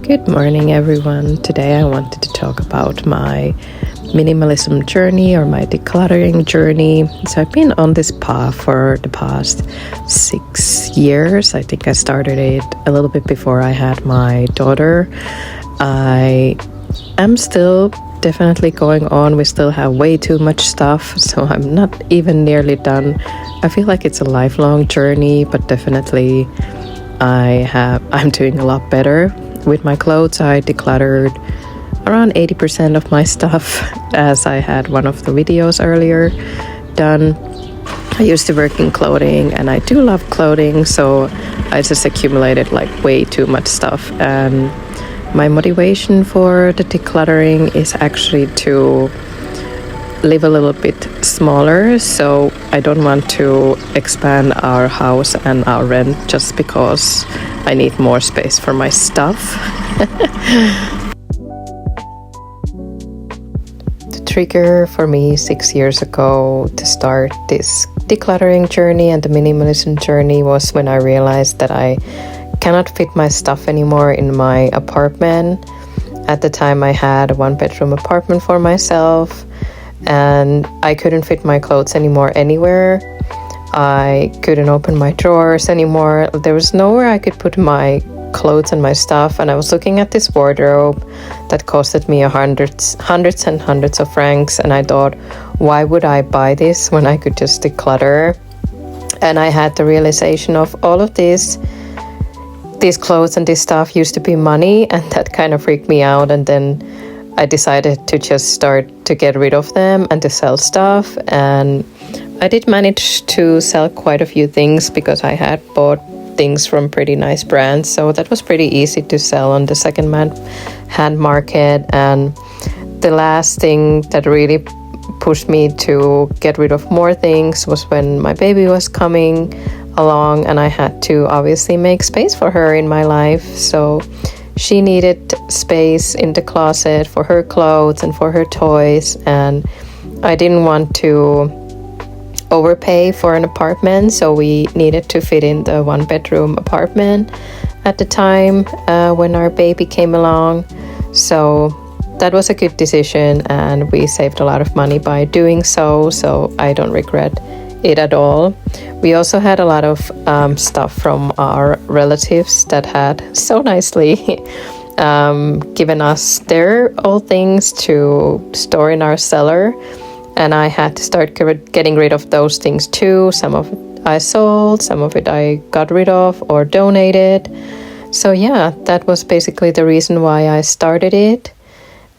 Good morning, everyone. Today I wanted to talk about my minimalism journey or my decluttering journey. So I've been on this path for the past 6 years. I think I started it a little bit before I had my daughter. I am still definitely going on. We still have way too much stuff, so I'm not even nearly done. I feel like it's a lifelong journey, but definitely I'm doing a lot better. With my clothes, I decluttered around 80% of my stuff, as I had one of the videos earlier done. I used to work in clothing and I do love clothing, so I just accumulated like way too much stuff. And my motivation for the decluttering is actually to live a little bit smaller, so I don't want to expand our house and our rent just because I need more space for my stuff. The trigger for me 6 years ago to start this decluttering journey and the minimalism journey was when I realized that I cannot fit my stuff anymore in my apartment. At the time I had a one-bedroom apartment for myself, and I couldn't fit my clothes anymore anywhere. I couldn't open my drawers anymore. There was nowhere I could put my clothes and my stuff, and I was looking at this wardrobe that costed me hundreds and hundreds of francs, and I thought, why would I buy this when I could just declutter? And I had the realization of all of these clothes and this stuff used to be money, and that kind of freaked me out. And then I decided to just start to get rid of them and to sell stuff, and I did manage to sell quite a few things because I had bought things from pretty nice brands, so that was pretty easy to sell on the second-hand market. And the last thing that really pushed me to get rid of more things was when my baby was coming along, and I had to obviously make space for her in my life. So she needed space in the closet for her clothes and for her toys, and I didn't want to overpay for an apartment, so we needed to fit in the one-bedroom apartment at the time when our baby came along. So that was a good decision, and we saved a lot of money by doing so I don't regret it at all. We also had a lot of stuff from our relatives that had so nicely given us their old things to store in our cellar, and I had to start getting rid of those things too. Some of it I sold, some of it I got rid of or donated. So yeah, that was basically the reason why I started it.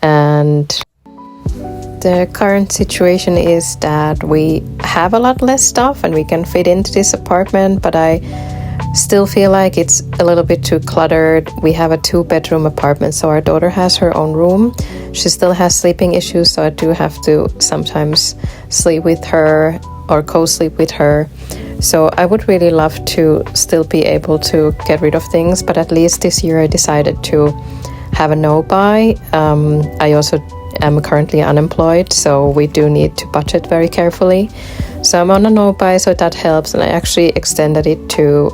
And the current situation is that we have a lot less stuff and we can fit into this apartment, but I still feel like it's a little bit too cluttered. We have a 2-bedroom apartment, so our daughter has her own room. She still has sleeping issues, so I do have to sometimes sleep with her or co-sleep with her. So I would really love to still be able to get rid of things, but at least this year I decided to have a no-buy. I also am currently unemployed, so we do need to budget very carefully. So I'm on a no-buy, so that helps, and I actually extended it to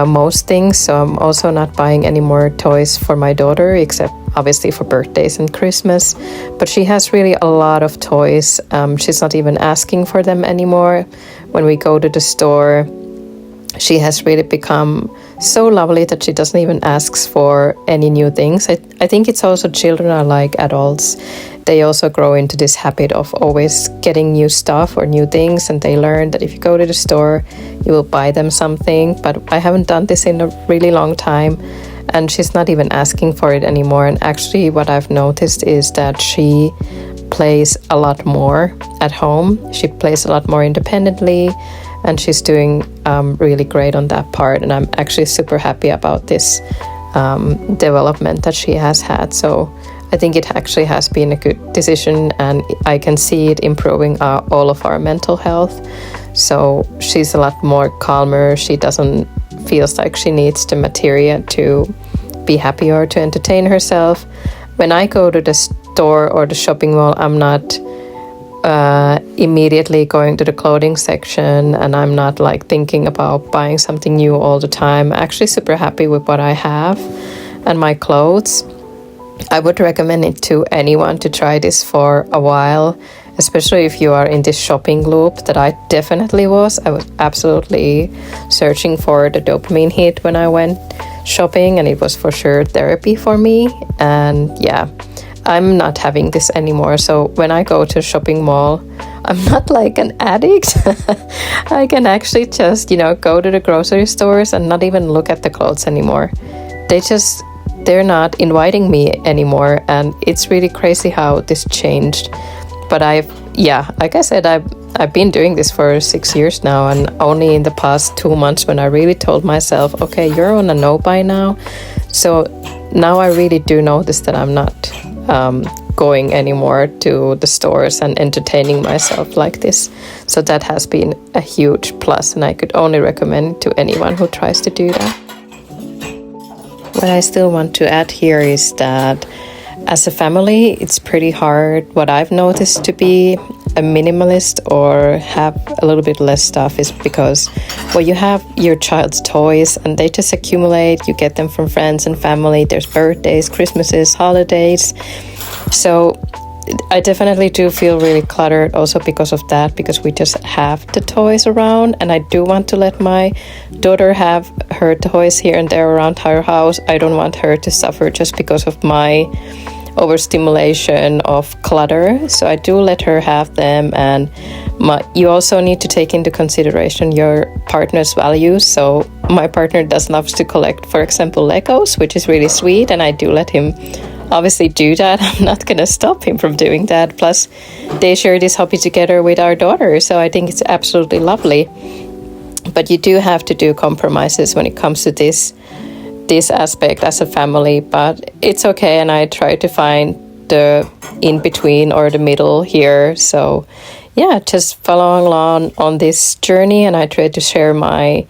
most things. So I'm also not buying any more toys for my daughter, except obviously for birthdays and Christmas. But she has really a lot of toys. She's not even asking for them anymore. When we go to the store, she has really become so lovely that she doesn't even ask for any new things. I think it's also children are like adults. They also grow into this habit of always getting new stuff or new things, and they learn that if you go to the store, you will buy them something. But I haven't done this in a really long time, and she's not even asking for it anymore. And actually what I've noticed is that she plays a lot more at home. She plays a lot more independently, and she's doing really great on that part. And I'm actually super happy about this development that she has had. So I think it actually has been a good decision, and I can see it improving all of our mental health. So she's a lot more calmer. She doesn't feel like she needs the materia to be happy or to entertain herself. When I go to the store or the shopping mall, I'm not immediately going to the clothing section, and I'm not like thinking about buying something new all the time. I'm actually super happy with what I have. and my clothes. I would recommend it to anyone to try this for a while, especially if you are in this shopping loop that I definitely was. I was absolutely searching for the dopamine hit when I went shopping, and it was for sure therapy for me. And yeah, I'm not having this anymore. So when I go to a shopping mall, I'm not like an addict. I can actually just, go to the grocery stores and not even look at the clothes anymore. They're not inviting me anymore, and it's really crazy how this changed. But like I said, I've been doing this for 6 years now, and only in the past 2 months when I really told myself, okay, you're on a no buy now. So now I really do notice that I'm not going anymore to the stores and entertaining myself like this. So that has been a huge plus, and I could only recommend it to anyone who tries to do that. What I still want to add here is that as a family, it's pretty hard. What I've noticed to be a minimalist or have a little bit less stuff is because, you have your child's toys and they just accumulate. You get them from friends and family. There's birthdays, Christmases, holidays. So I definitely do feel really cluttered also because of that, because we just have the toys around, and I do want to let my daughter have her toys here and there around her house. I don't want her to suffer just because of my overstimulation of clutter. So I do let her have them, and you also need to take into consideration your partner's values. So my partner loves to collect, for example, Legos, which is really sweet, and I do let him obviously do that. I'm not gonna stop him from doing that. Plus, they share this hobby together with our daughter, so I think it's absolutely lovely. But you do have to do compromises when it comes to this aspect as a family, but it's okay, and I try to find the in-between or the middle here. So yeah, just following along on this journey, and I try to share my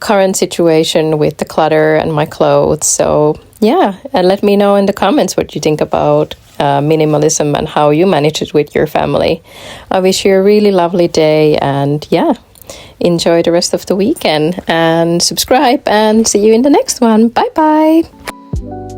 current situation with the clutter and my clothes. So yeah, and let me know in the comments what you think about minimalism and how you manage it with your family. I wish you a really lovely day, and yeah, enjoy the rest of the weekend, and subscribe, and see you in the next one. Bye bye.